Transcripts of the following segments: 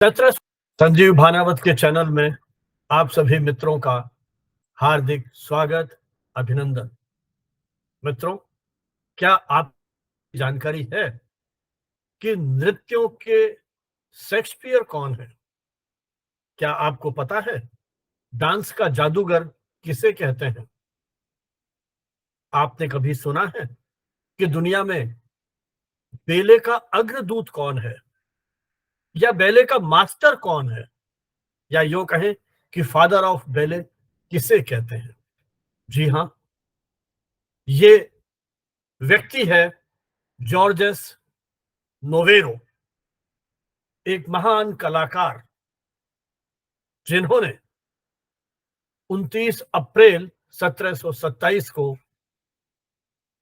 17 संजीव भानावत के चैनल में आप सभी मित्रों का हार्दिक स्वागत, अभिनंदन। मित्रों, क्या आप जानकारी है कि नृत्यों के शेक्सपियर कौन है? क्या आपको पता है डांस का जादूगर किसे कहते हैं? आपने कभी सुना है कि दुनिया में बेले का अग्रदूत कौन है, या बेले का मास्टर कौन है, या यूं कहें कि फादर ऑफ बेले किसे कहते हैं? जी हां, ये व्यक्ति है जॉर्जेस नोवेरो, एक महान कलाकार जिन्होंने 29 अप्रैल 1727 को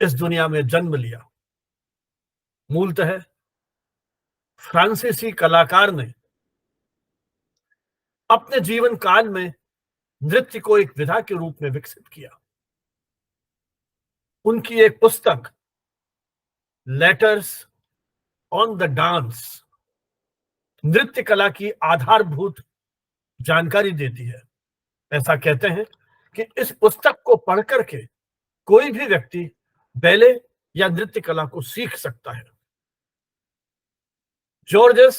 इस दुनिया में जन्म लिया। मूलतः फ्रांसीसी कलाकार ने अपने जीवन काल में नृत्य को एक विधा के रूप में विकसित किया। उनकी एक पुस्तक लेटर्स ऑन द डांस नृत्य कला की आधारभूत जानकारी देती है। ऐसा कहते हैं कि इस पुस्तक को पढ़ करके कोई भी व्यक्ति बैले या नृत्य कला को सीख सकता है। जॉर्जेस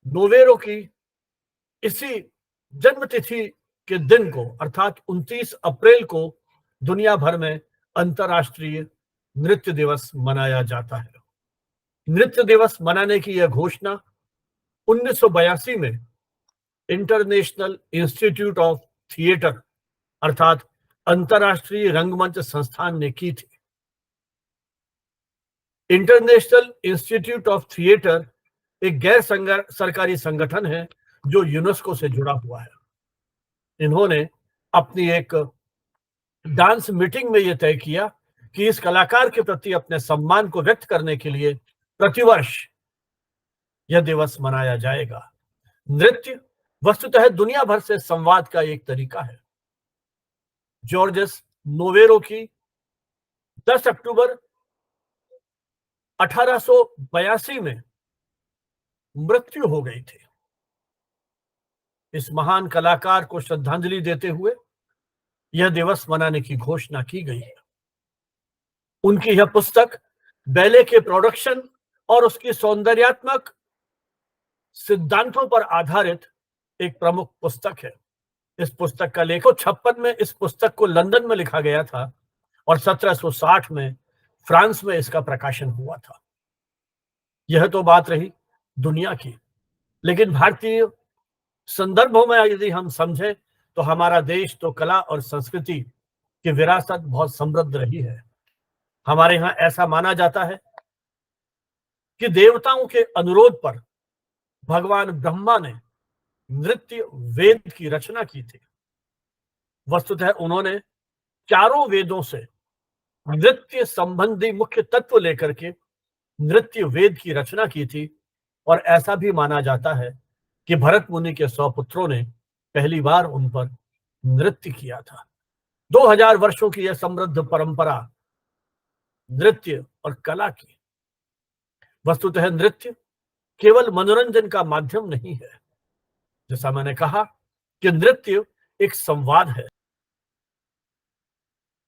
नोवेरो की इसी जन्मतिथि के दिन को अर्थात 29 अप्रैल को दुनिया भर में अंतर्राष्ट्रीय नृत्य दिवस मनाया जाता है। नृत्य दिवस मनाने की यह घोषणा 1982 में इंटरनेशनल इंस्टीट्यूट ऑफ थिएटर अर्थात अंतर्राष्ट्रीय रंगमंच संस्थान ने की थी। इंटरनेशनल इंस्टीट्यूट ऑफ थिएटर एक गैर सरकारी संगठन है जो यूनेस्को से जुड़ा हुआ है। इन्होंने अपनी एक डांस मीटिंग में यह तय किया कि इस कलाकार के प्रति अपने सम्मान को व्यक्त करने के लिए प्रतिवर्ष यह दिवस मनाया जाएगा। नृत्य वस्तुतः दुनिया भर से संवाद का एक तरीका है। जॉर्जेस नोवेरो की 10 अक्टूबर 1882 में मृत्यु हो गई थी। इस महान कलाकार को श्रद्धांजलि देते हुए यह दिवस मनाने की घोषणा की गई है। उनकी यह पुस्तक बैले के प्रोडक्शन और उसकी सौंदर्यात्मक सिद्धांतों पर आधारित एक प्रमुख पुस्तक है। इस पुस्तक का लेखक 56 में इस पुस्तक को लंदन में लिखा गया था और 1760 में फ्रांस में इसका प्रकाशन हुआ था। यह तो बात रही दुनिया की, लेकिन भारतीय संदर्भों में यदि हम समझें तो हमारा देश तो कला और संस्कृति की विरासत बहुत समृद्ध रही है। हमारे यहाँ ऐसा माना जाता है कि देवताओं के अनुरोध पर भगवान ब्रह्मा ने नृत्य वेद की रचना की थी। वस्तुतः उन्होंने चारों वेदों से नृत्य संबंधी मुख्य तत्व लेकर के नृत्य वेद की रचना की थी और ऐसा भी माना जाता है कि भरत मुनि के 100 पुत्रों ने पहली बार उन पर नृत्य किया था। 2000 वर्षों की यह समृद्ध परंपरा नृत्य और कला की। वस्तुतः नृत्य केवल मनोरंजन का माध्यम नहीं है। जैसा मैंने कहा कि नृत्य एक संवाद है।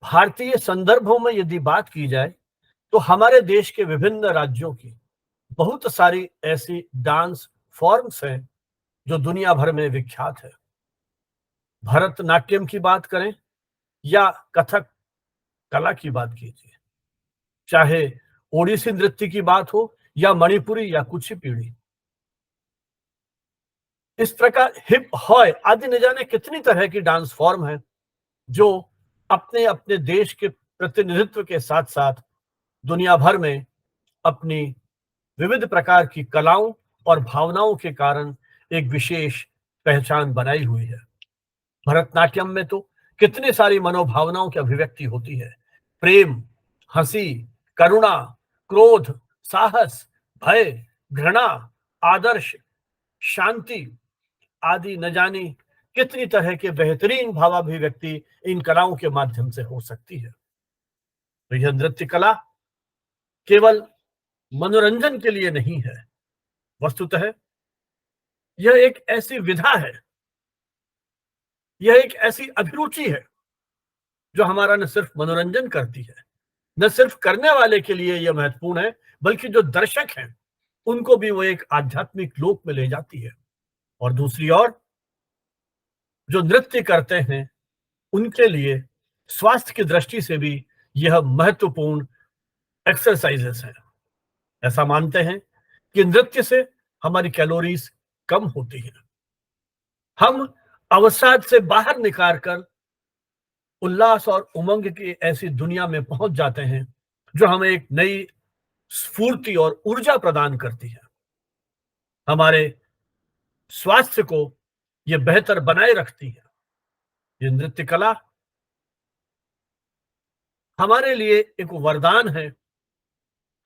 भारतीय संदर्भों में यदि बात की जाए तो हमारे देश के विभिन्न राज्यों की बहुत सारी ऐसी डांस फॉर्म्स हैं जो दुनिया भर में विख्यात है। भरतनाट्यम की बात करें या कथक कला की बात कीजिए, चाहे ओडिसी नृत्य की बात हो या मणिपुरी या कुचिपुड़ी, इस प्रकार हिप हॉय आदि न जाने कितनी तरह की डांस फॉर्म है जो अपने अपने देश के प्रतिनिधित्व के साथ साथ दुनिया भर में अपनी विविध प्रकार की कलाओं और भावनाओं के कारण एक विशेष पहचान बनाई हुई है। भरतनाट्यम में तो कितनी सारी मनोभावनाओं की अभिव्यक्ति होती है। प्रेम, हंसी, करुणा, क्रोध, साहस, भय, घृणा, आदर्श, शांति आदि न जाने कितनी तरह के बेहतरीन भावाभिव्यक्ति इन कलाओं के माध्यम से हो सकती है। तो यह नृत्य कला केवल मनोरंजन के लिए नहीं है, वस्तुतः यह एक ऐसी विधा है, यह एक ऐसी अभिरुचि है जो हमारा न सिर्फ मनोरंजन करती है, न सिर्फ करने वाले के लिए यह महत्वपूर्ण है, बल्कि जो दर्शक हैं उनको भी वो एक आध्यात्मिक लोक में ले जाती है। और दूसरी ओर जो नृत्य करते हैं उनके लिए स्वास्थ्य की दृष्टि से भी यह महत्वपूर्ण एक्सरसाइजेस है। ऐसा मानते हैं कि नृत्य से हमारी कैलोरीज कम होती है, हम अवसाद से बाहर निकाल कर उल्लास और उमंग की ऐसी दुनिया में पहुंच जाते हैं जो हमें एक नई स्फूर्ति और ऊर्जा प्रदान करती है। हमारे स्वास्थ्य को यह बेहतर बनाए रखती है। ये नृत्य कला हमारे लिए एक वरदान है,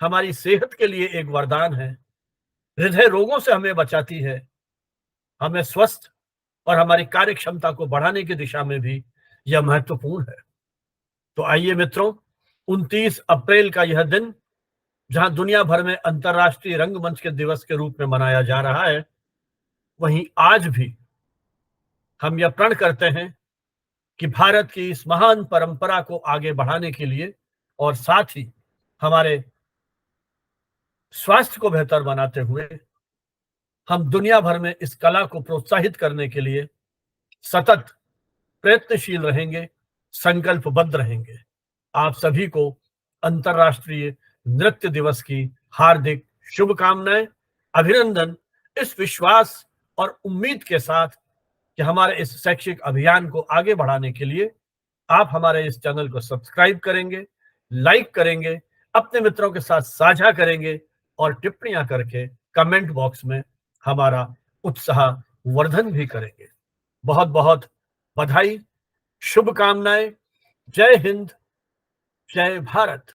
हमारी सेहत के लिए एक वरदान है, हृदय रोगों से हमें बचाती है, हमें स्वस्थ और हमारी कार्य क्षमता को बढ़ाने की दिशा में भी यह महत्वपूर्ण है। तो आइए मित्रों, 29 अप्रैल का यह दिन जहां दुनिया भर में अंतर्राष्ट्रीय रंगमंच के दिवस के रूप में मनाया जा रहा है, वहीं आज भी हम यह प्रण करते हैं कि भारत की इस महान परंपरा को आगे बढ़ाने के लिए और साथ ही हमारे स्वास्थ्य को बेहतर बनाते हुए हम दुनिया भर में इस कला को प्रोत्साहित करने के लिए सतत प्रयत्नशील रहेंगे, संकल्पबद्ध रहेंगे। आप सभी को अंतर्राष्ट्रीय नृत्य दिवस की हार्दिक शुभकामनाएं, अभिनंदन, इस विश्वास और उम्मीद के साथ कि हमारे इस शैक्षिक अभियान को आगे बढ़ाने के लिए आप हमारे इस चैनल को सब्सक्राइब करेंगे, लाइक करेंगे, अपने मित्रों के साथ साझा करेंगे और टिप्पणियां करके कमेंट बॉक्स में हमारा उत्साह वर्धन भी करेंगे। बहुत बहुत बधाई, शुभकामनाएं। जय हिंद, जय भारत।